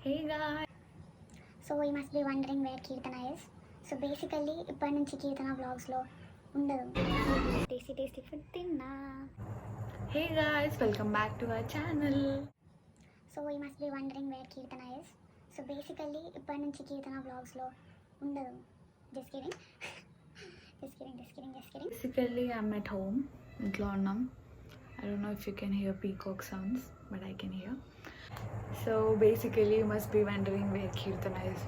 Hey guys. So you must be wondering where Kirtana is. So basically ఇప్పటి నుంచి కీర్తన vlogs లో ఉండదు. Tasty food తిన్నా. Hey guys, welcome back to our channel. So you must be wondering where Kirtana is. So basically ఇప్పటి నుంచి కీర్తన vlogs లో ఉండదు. Just kidding. Basically I'm at home. ఇంట్లో ఉన్నాం. I don't know if you can hear peacock sounds, but I can hear. So basically you must be wondering where Kirtana is.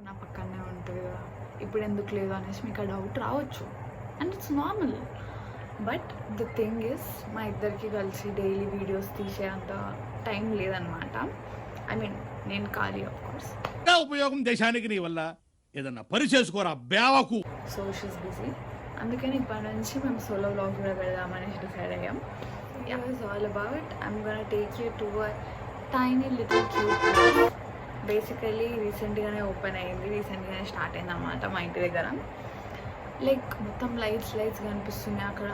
నా పక్కనే ఉంటుంది కదా, ఇప్పుడు ఎందుకు లేదు అనేసి మీకు ఆ డౌట్ రావచ్చు. And it's normal. But the thing is, మా ఇద్దరికి కలిసి డైలీ వీడియోస్ తీసే అంత టైం లేదనమాట. ఐ మీన్ నేను ఖాళీ ఆఫ్ కోర్స్. ఉపయోగం దేశానికి నీ వల్ల ఏదన్నా పని చేసుకోరా బేవకు. So she's busy. అందుకని ఇప్పటి నుంచి మేము సోలో వ్లాగ్ కూడా పెడదామనేసి డిసైడ్ అయ్యాం. It was all about I'm gonna take you to a tiny little cute place. Basically రీసెంట్గానే ఓపెన్ అయ్యింది, రీసెంట్గానే స్టార్ట్ అయింది అన్నమాట మా ఇంటి దగ్గర. లైక్ మొత్తం లైట్స్ కనిపిస్తున్నాయి, అక్కడ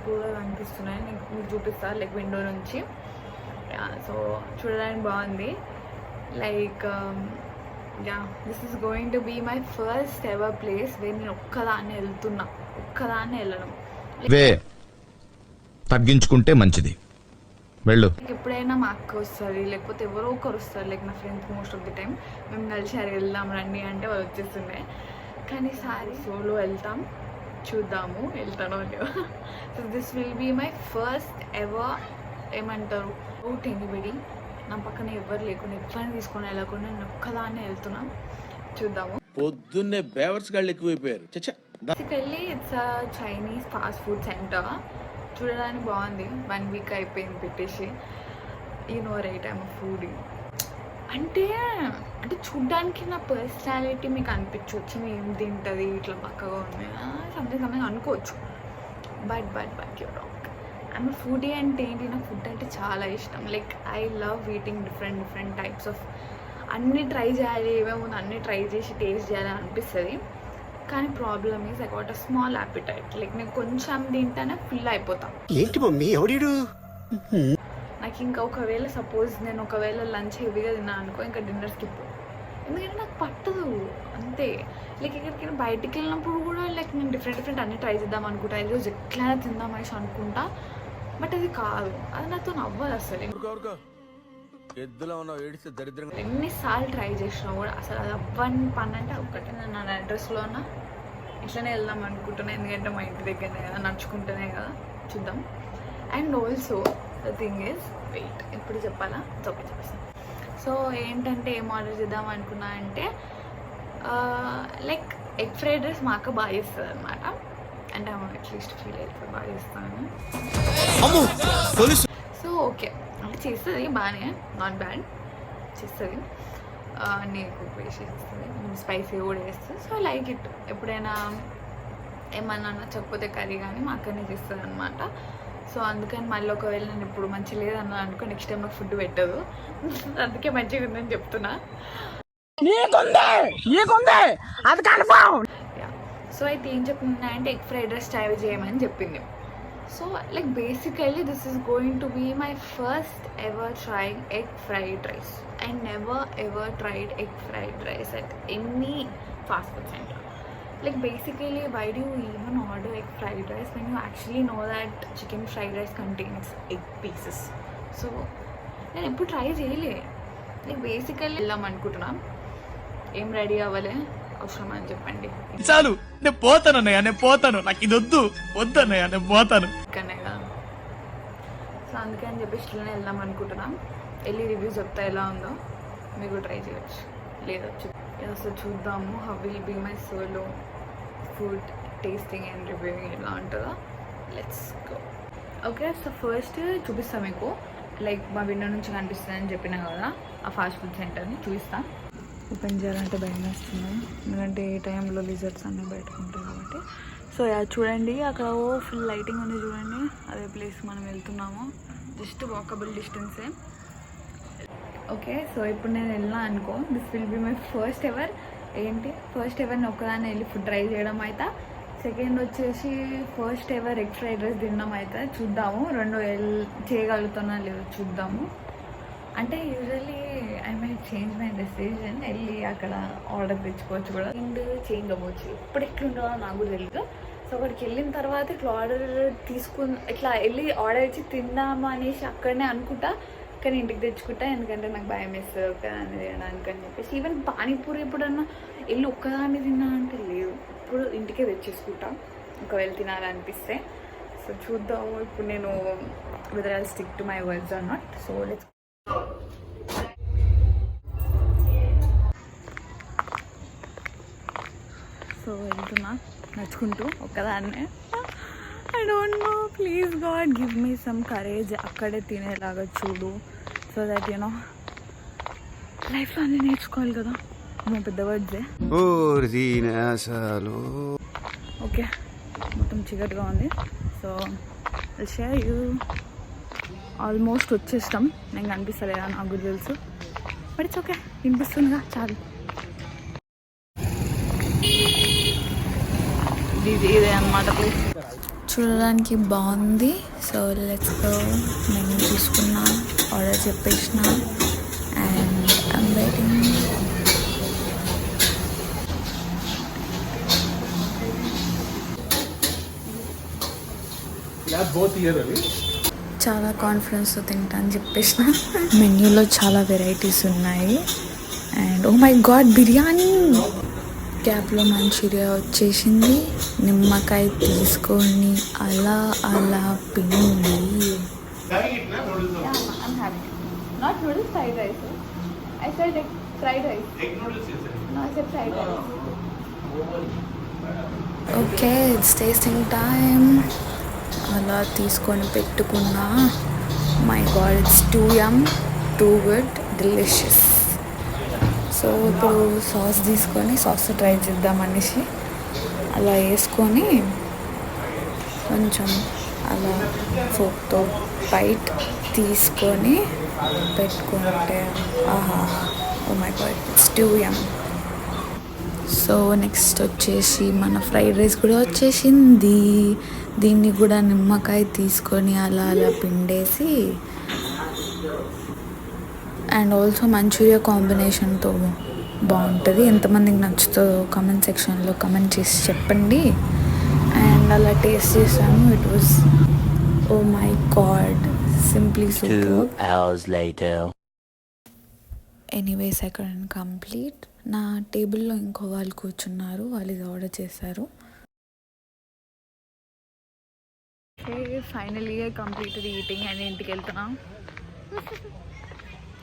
కూడా కనిపిస్తున్నాయి. మీకు చూపిస్తారు లైక్ విండో నుంచి. సో చూడడానికి బాగుంది. Like this is going to be my first ever place way నేను ఒక్కదాన్నే వెళ్ళడం. తగ్గించుకుంటే మంచిది, వెళ్ళు. ఎప్పుడైనా మా అక్క వస్తుంది, లేకపోతే ఎవరో ఒకరు వస్తారు, లైక్ నా friends. Most of the time మేము కలిసి అది వెళ్దాం రండి అంటే వాళ్ళు వచ్చేస్తుండే. కానీ సారీ సోలో వెళ్తాం, చూద్దాము వెళ్తానో లేవో. So this will be my first ever ఏమంటారు అవుట్ ఎనీబడి. నా పక్కన ఎవరు లేకుండా, ఎవరిని తీసుకొని వెళ్ళకుండా నేను ఒక్కదాన్నే వెళ్తున్నాం, చూద్దాము. పొద్దున్నే బేవర్స్ గాళ్ళు ఎక్కువైపోయారు. Basically it's a Chinese fast food centre. చూడడానికి బాగుంది. 1 వీక్ అయిపోయింది పెట్టేసి. You know right, I'm foodie. అంటే చూడ్డానికి నా పర్సనాలిటీ మీకు అనిపించవచ్చు, ఏం తింటుంది ఇట్లా పక్కగా ఉంది సంథింగ్ అనుకోవచ్చు. But you wrong. I'm foodie. అంటే ఏంటి, నాకు ఫుడ్ అంటే చాలా ఇష్టం. Like I love eating different types of. అన్నీ ట్రై చేయాలి, ఏమేమో అన్నీ ట్రై చేసి టేస్ట్ చేయాలని అనిపిస్తుంది. కానీ problem is I got a small appetite. Like నేను కొంచెం తింటానే ఫుల్ అయిపోతాను. ఏంటి మమ్మీ ఎవడు? నాకు ఇంకా ఒకవేళ సపోజ్ నేను ఒకవేళ లంచ్ హెవీగా తిన్నాను అనుకో, ఇంకా డిన్నర్ స్కిప్. ఎందుకంటే నాకు పట్టదు అంతే. లైక్ ఎక్కడికైనా బయటికి వెళ్ళినప్పుడు కూడా లైక్ నేను డిఫరెంట్ అన్నీ ట్రై చేద్దాం అనుకుంటా, ఈరోజు ఎట్లయినా తిందాం అనేసి అనుకుంటా. బట్ అది కాదు, అది నాతో అవ్వదు అసలు. ఎన్నిసార్లు ట్రై చేసినా కూడా అసలు అది అవ్వని పని అంటే ఒక్కటే. నేను నా అడ్రస్లో ఉన్న ఇట్లనే వెళ్దాం అనుకుంటున్నాను, ఎందుకంటే మా ఇంటి దగ్గరనే కదా, నడుచుకుంటేనే కదా, చూద్దాం. And also the thing is wait, ఇప్పుడు చెప్పాలా చెప్పేస్తాను. సో ఏంటంటే ఏం ఆర్డర్ చేద్దాం అనుకున్నా అంటే లైక్ ఎగ్ ఫ్రైడ్ రైస్ మా అక్క బాగా చేస్తుంది అనమాట. అంటే అట్లీస్ట్ ఫీల్ అయితే బాగా చేస్తాను. సో ఓకే అంటే చేస్తుంది బాగానే, నాట్ బ్యాడ్ చేస్తుంది. అన్నీ కుక్ వేసి చేస్తుంది, స్పైసీ కూడా వేస్తుంది. So like it. ఎప్పుడైనా ఏమన్నా నచ్చకపోతే కర్రీ కానీ మా అక్కనే చేస్తుంది అనమాట. సో అందుకని మళ్ళీ ఒకవేళ నేను ఇప్పుడు మంచిగా లేదన్నా అనుకో, నెక్స్ట్ టైం నాకు ఫుడ్ పెట్టదు. అందుకే మంచిగా ఉందని చెప్తున్నా. సో అయితే ఏం చెప్తున్నా అంటే ఎగ్ ఫ్రైడ్ రైస్ ట్రై చేయమని చెప్పింది. So like basically this is going to be my first ever trying egg fried rice. I never ever tried egg fried rice at any fast food center. Like basically why do you even order egg fried rice when you actually know that chicken fried rice contains egg pieces? So నేను ఎప్పుడు try చేయలే. Like basically వెళ్దాం అనుకుంటున్నాం. ఏం ready అవ్వలే, అవసరం అని చెప్పండి. చాలు, నేను పోతాను అన్నయ్య, నేను పోతాను, నాకు ఇది వద్దు అన్నయ్య, నేను పోతాను. ఇక్కడనే కదా. సో అందుకని చెప్పేసి ఇట్లనే వెళ్దాం అనుకుంటున్నాం. వెళ్ళి రివ్యూస్ చెప్తా ఎలా ఉందో, మీరు ట్రై చేయవచ్చు లేదా సో చూద్దాము. How will be my solo food tasting and reviewing ఎలా ఉంటుందో. Let's go. Okay, so first చూపిస్తాను మీకు. లైక్ మా విండో నుంచి కనిపిస్తుందని చెప్పినా కదా, ఆ ఫాస్ట్ ఫుడ్ సెంటర్ని చూపిస్తాను. ఓపెన్ చేయాలంటే భయం వేస్తుంది, ఎందుకంటే ఏ టైంలో లిజర్ట్స్ అన్నీ బయటకుంటాయి కాబట్టి. సో చూడండి, అక్కడ ఫుల్ లైటింగ్ ఉంది చూడండి. అదే ప్లేస్ మనం వెళ్తున్నాము, జస్ట్ వాకబుల్ డిస్టెన్సే. ఓకే, సో ఇప్పుడు నేను వెళ్ళినా అనుకో, this will be my first ever నేను ఒక్కదాన్ని వెళ్ళి ఫుడ్ ట్రై చేయడం అయితే. సెకండ్ వచ్చేసి first ever egg fried rice తినడం అయితే. చూద్దాము, రెండు చేయగలుగుతున్నా లేదో చూద్దాము. అంటే యూజువల్లీ చేంజ్ మై డెసిజన్, వెళ్ళి అక్కడ ఆర్డర్ తెచ్చుకోవచ్చు కూడా, అండ్ చేంజ్ అవ్వచ్చు. ఎప్పుడు ఎట్లుంటుందో నాకు కూడా తెలియదు. సో అక్కడికి వెళ్ళిన తర్వాత ఇట్లా ఆర్డర్ తీసుకుని ఇట్లా వెళ్ళి ఆర్డర్ ఇచ్చి తిందామా అనేసి అక్కడనే అనుకుంటా, కానీ ఇంటికి తెచ్చుకుంటా. ఎందుకంటే నాకు భయం వేస్తుంది ఒక్కదాన్ని తినడానికి అని చెప్పేసి. ఈవెన్ పానీపూరి ఎప్పుడన్నా వెళ్ళి ఒక్కదాన్ని తిన్నా అంటే లేదు, ఇప్పుడు ఇంటికే తెచ్చేసుకుంటా ఒకవేళ తినాలనిపిస్తే. సో చూద్దాం ఇప్పుడు నేను whether I'll stick to my words or not. So let's వెళ్తున్నా నడుచుకుంటూ ఒక్కదాన్నే. I don't know, please God give me some courage. అక్కడే తినేలాగా చూడు, సో దట్ యూనో లైఫ్లో అన్నీ నేర్చుకోవాలి కదా. మా పెద్ద వర్డ్సే. ఓకే, మొత్తం చీకటిగా ఉంది. So I'll share you. Almost వచ్చేస్తాం. నేను కనిపిస్తలేదా నాకు కూడా తెలుసు, బట్ ఇట్స్ ఓకే, వినిపిస్తుందిగా చాలు. ఇదే అన్నమాట ప్లేస్. చూడడానికి బాగుంది. So let's go. నేను తీసుకున్నా, ఆర్డర్ చెప్పేసిన, అండ్ ఐమ్ వెయిటింగ్. చాలా కాన్ఫిడెన్స్తో తింటా అని చెప్పేసిన. మెన్యూలో చాలా వెరైటీస్ ఉన్నాయి. And oh my God, biryani. క్యాప్లో మంచూరియా వచ్చేసింది. నిమ్మకాయ తీసుకొని అలా అలా పిండి. Not noodles, fried rice. I said fried rice. Egg noodles you said? No, I said fried rice. Okay, it's tasting time. అలా తీసుకొని పెట్టుకున్నా. My god, it's too yum, too good, delicious. So ఇప్పుడు సాస్ తీసుకొని sauce try చేద్దామనేసి అలా వేసుకొని కొంచెం అలా ఫోక్తో బైట్ తీసుకొని పెట్టుకుంటే ఆహా, oh my god, it's too yum. So next వచ్చేసి మన ఫ్రైడ్ రైస్ కూడా వచ్చేసింది. దీన్ని కూడా నిమ్మకాయ తీసుకొని అలా అలా పిండేసి, అండ్ ఆల్సో మంచూరియా కాంబినేషన్తో బాగుంటుంది. ఎంతమందికి నచ్చుతుందో కామెంట్ సెక్షన్లో కామెంట్ చేసి చెప్పండి. అండ్ అలా టేస్ట్ చేసాను. It was oh my god, simply super. Anyways, I couldn't complete. నా టేబుల్లో ఇంకో వాళ్ళు కూర్చున్నారు, వాళ్ళు ఇది ఆర్డర్ చేశారు. Finally I completed eating and ఇంటికి వెళ్తున్నా.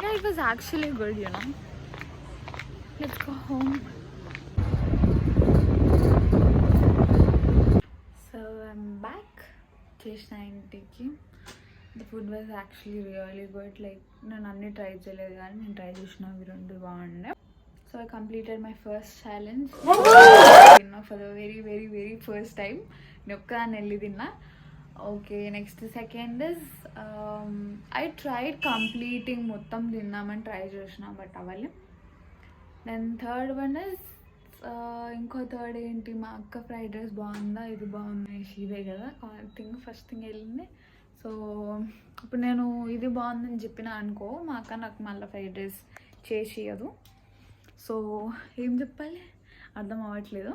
Yeah, it was actually good, you know. Let's go home. So I'm back. చేసిన ఇంటికి. The food was actually really good. Like నేను అన్ని ట్రై చేయలేదు కానీ నేను ట్రై చేసిన అవి రెండు బాగున్నాయి. So I completed my first challenge. For the very very very first time నేను ఒక్కదాన్ని వెళ్ళి తిన్నా. Okay, next second is I tried completing, మొత్తం తిన్నామని ట్రై చేసిన బట్ అవ్వాలి. దెన్ థర్డ్ వన్ ఇస్ ఇంకో థర్డ్ ఏంటి, మా అక్క ఫ్రైడ్ రైస్ బాగుందా, ఇది బాగుంది, ఇదే కదా ఫస్ట్ థింగ్ వెళ్ళింది. సో ఇప్పుడు నేను ఇది బాగుందని చెప్పిన అనుకో, మా అక్క నాకు మళ్ళీ ఫ్రైడ్ రైస్ చేసి ఇవ్వదు. సో ఏం చెప్పాలి అర్థం అవ్వట్లేదు.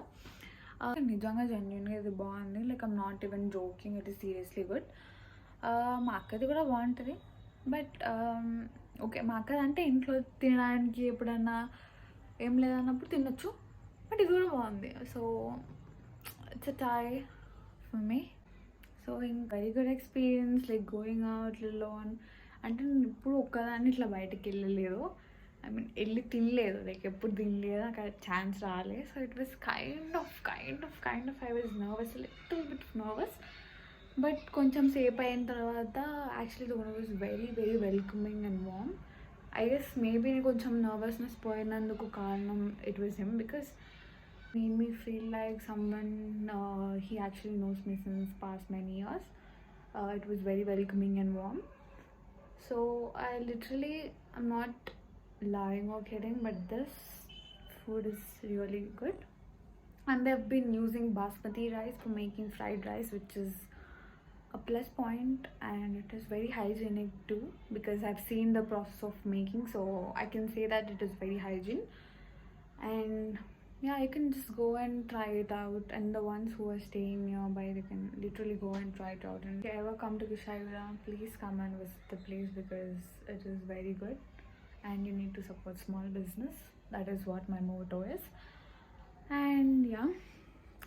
నిజంగా జెన్యున్గా ఇది బాగుంది. Like I'm not even joking, it is seriously good. మా అక్కది కూడా బాగుంటుంది, బట్ ఓకే, మా అక్కది అంటే ఇంట్లో తినడానికి ఎప్పుడన్నా ఏం లేదన్నప్పుడు తినొచ్చు, బట్ ఇది కూడా బాగుంది. So it's a try for me. So very good experience, like going out loan. అంటే నేను ఇప్పుడు ఒక్కదాన్ని ఇట్లా బయటకు వెళ్ళలేదు, ఐ మీన్ వెళ్ళి తినలేదు, లైక్ ఎప్పుడు తినలేదు, నాకు ఛాన్స్ రాలేదు. So it was kind of I was nervous, little bit nervous, but కొంచెం సేపు అయిన తర్వాత actually the owner was very very welcoming and warm. I guess maybe కొంచెం నర్వస్నెస్ పోయినందుకు కారణం it was him, because made me feel like someone he actually knows me since past many years. It was very welcoming and warm. So I literally, I'm not lying or kidding, but this food is really good. And they've been using basmati rice for making fried rice, which is a plus point, and it is very hygienic too, because I've seen the process of making, so I can say that it is very hygiene. And yeah, you can just go and try it out, and the ones who are staying nearby, they can literally go and try it out. And if you ever come to Kishayura, please come and visit the place, because it is very good and you need to support small business. That is what my motto is. And yeah,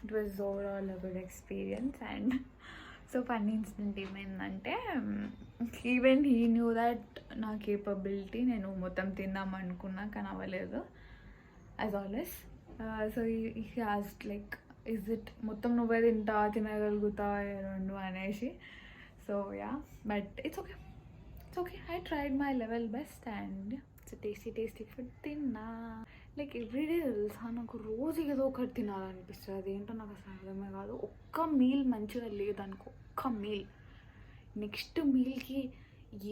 it was overall a good experience. And so funny incident ఏమైందంటే, even he knew that నా capability, నేను మొత్తం తిందాం అనుకున్నా కానీ అవ్వలేదు as always. So he asked like, is it మొత్తం నువ్వే తినగలుగుతావా రెండు అనేసి. So yeah, but it's okay, I tried my level best and it's tasty food తిన్నా. లైక్ ఎవ్రీడే తెలుసా, నాకు రోజు ఏదో ఒకటి తినాలనిపిస్తుంది. అదేంటో నాకు అసలు అర్థమే కాదు. ఒక్క మీల్ మంచిగా లేదనుకో, ఒక్క మీల్, నెక్స్ట్ మీల్కి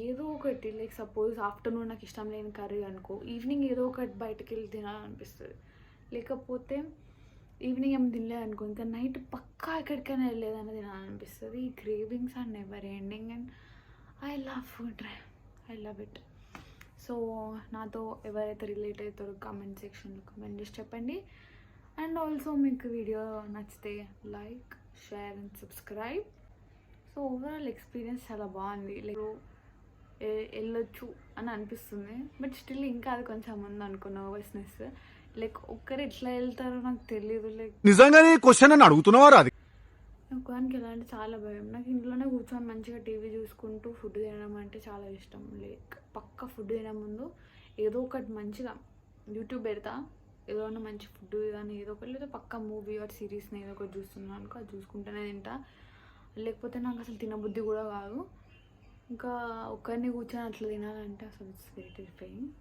ఏదో ఒకటి, లైక్ సపోజ్ ఆఫ్టర్నూన్ నాకు ఇష్టం లేని కర్రీ అనుకో, ఈవినింగ్ ఏదో ఒకటి బయటకు వెళ్ళి తినాలనిపిస్తుంది. లేకపోతే ఈవినింగ్ ఏం తినలేదు అనుకో, ఇంకా నైట్ పక్కా ఎక్కడికైనా వెళ్ళేదని తినాలనిపిస్తుంది. ఈ cravings are never ending and I love food, I love it. So నాతో ఎవరైతే రిలేట్ అవుతారో కామెంట్ సెక్షన్లో కామెంట్ చేసి చెప్పండి. అండ్ ఆల్సో మీకు వీడియో నచ్చితే like, share and subscribe. So overall experience చాలా బాగుంది. లైక్ వెళ్ళొచ్చు అని అనిపిస్తుంది, బట్ స్టిల్ ఇంకా అది కొంచెం ఉంది అనుకో నర్వస్నెస్. లైక్ ఒక్కరు ఎట్లా వెళ్తారో నాకు తెలియదు. లైక్ నిజంగానే క్వశ్చన్ అని అడుగుతున్నావా? అది నాకు దానికి ఎలా అంటే చాలా భయం. నాకు ఇంట్లోనే కూర్చొని మంచిగా టీవీ చూసుకుంటూ ఫుడ్ తినడం అంటే చాలా ఇష్టం. లైక్ పక్క ఫుడ్ తినే ముందు ఏదో ఒకటి మంచిగా యూట్యూబ్ పెడతా, ఏదైనా మంచి ఫుడ్ కానీ ఏదో ఒకటి, లేదా పక్క మూవీ ఆర్ సిరీస్ని ఏదో ఒకటి చూస్తున్నాను అనుకో, అది చూసుకుంటూనే తింటా. లేకపోతే నాకు అసలు తినబుద్ధి కూడా కాదు. ఇంకా ఒక్కరిని కూర్చొని అట్లా తినాలంటే అసలు it's very terrifying.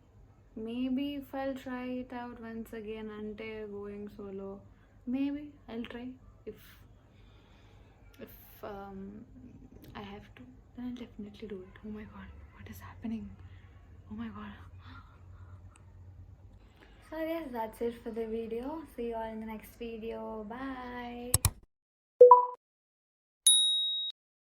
Maybe if I try it out once again అంటే going solo, maybe I try. If I have to, then I'll definitely do it. Oh my god, what is happening? Oh my god. So I guess that's it for the video. See you all in the next video. Bye.